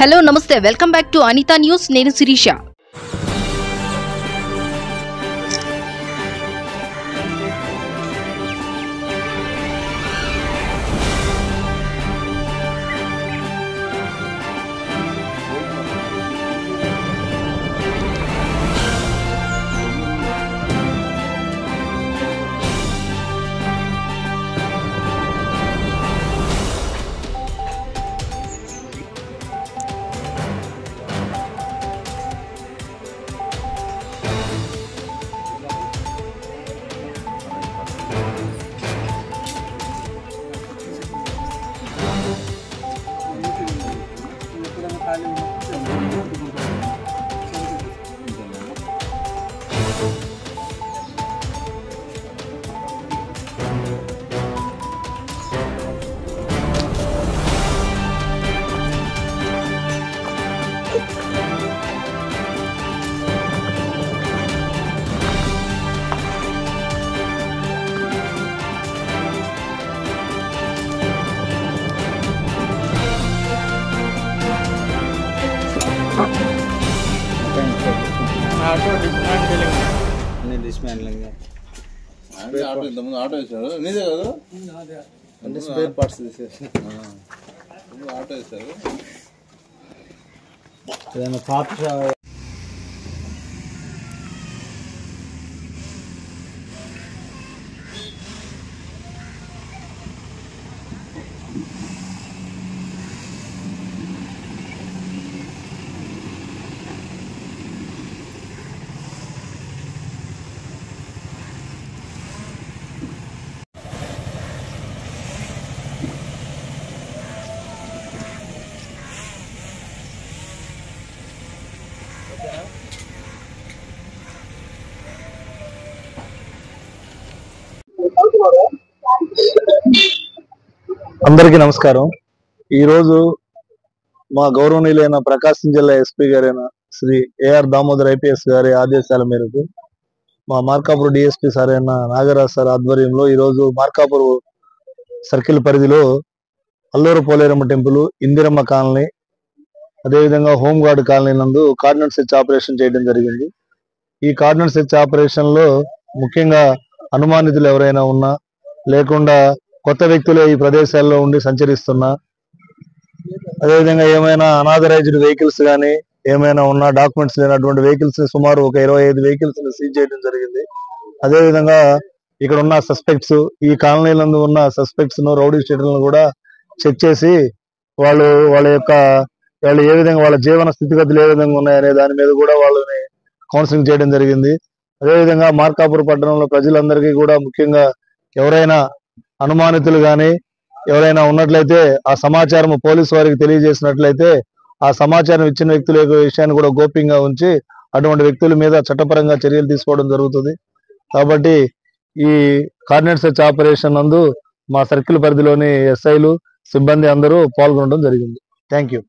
Hello నమస్తే, welcome back to Anitha News. నేను Shirisha. Auto వేసాడు నీదే కదా అంటే స్పేర్ పార్ట్స్ తీసేసి ఆటో వేసాడు ఏదైనా పాత అందరికీ నమస్కారం. ఈరోజు మా గౌరవనీయులైన ప్రకాశం జిల్లా ఎస్పీ గారైన శ్రీ ఏఆర్ దామోదర్ ఐపీఎస్ గారి ఆదేశాల మేరకు మా మార్కాపూర్ డిఎస్పీ సార్ అయిన నాగరాజ్ సార్ ఆధ్వర్యంలో ఈరోజు మార్కాపూర్ సర్కిల్ పరిధిలో అల్లూరు పోలేరమ్మ టెంపుల్, ఇందిరమ్మ కాలనీ, అదేవిధంగా హోంగార్డ్ కాలనీ నందు కార్డినెన్స్ సెర్చ్ ఆపరేషన్ చేయడం జరిగింది. ఈ కార్డినెన్స్ సెర్చ్ ఆపరేషన్ లో ముఖ్యంగా అనుమానితులు ఎవరైనా ఉన్నా, లేకుండా కొత్త వ్యక్తులు ఈ ప్రదేశాల్లో ఉండి సంచరిస్తున్నా, అదేవిధంగా ఏమైనా అనాథరైజ్డ్ వెహికల్స్ కానీ ఏమైనా ఉన్నా, డాక్యుమెంట్స్ లేనటువంటి వెహికల్స్ సుమారు ఒక 25 వెహికల్స్ సీజ్ చేయడం జరిగింది. అదేవిధంగా ఇక్కడ ఉన్న సస్పెక్ట్స్, ఈ కాలనీలందు ఉన్న సస్పెక్ట్స్ ను, రౌడీ స్టేట్లను కూడా చెక్ చేసి వాళ్ళు ఏ విధంగా వాళ్ళ జీవన స్థితిగతులు ఏ విధంగా ఉన్నాయనే దాని మీద కూడా వాళ్ళని కౌన్సిలింగ్ చేయడం జరిగింది. అదేవిధంగా మార్కాపూర్ పట్టణంలో ప్రజలందరికీ కూడా ముఖ్యంగా ఎవరైనా అనుమానితులు కానీ ఎవరైనా ఉన్నట్లయితే ఆ సమాచారం పోలీసు వారికి తెలియజేసినట్లయితే ఆ సమాచారం ఇచ్చిన వ్యక్తుల యొక్క విషయాన్ని కూడా గోప్యంగా ఉంచి అటువంటి వ్యక్తుల మీద చట్టపరంగా చర్యలు తీసుకోవడం జరుగుతుంది. కాబట్టి ఈ కార్డినెన్స్ సెర్చ్ ఆపరేషన్ నందు మా సర్కిల్ పరిధిలోని ఎస్ఐలు, సిబ్బంది అందరూ పాల్గొనడం జరిగింది. Thank you.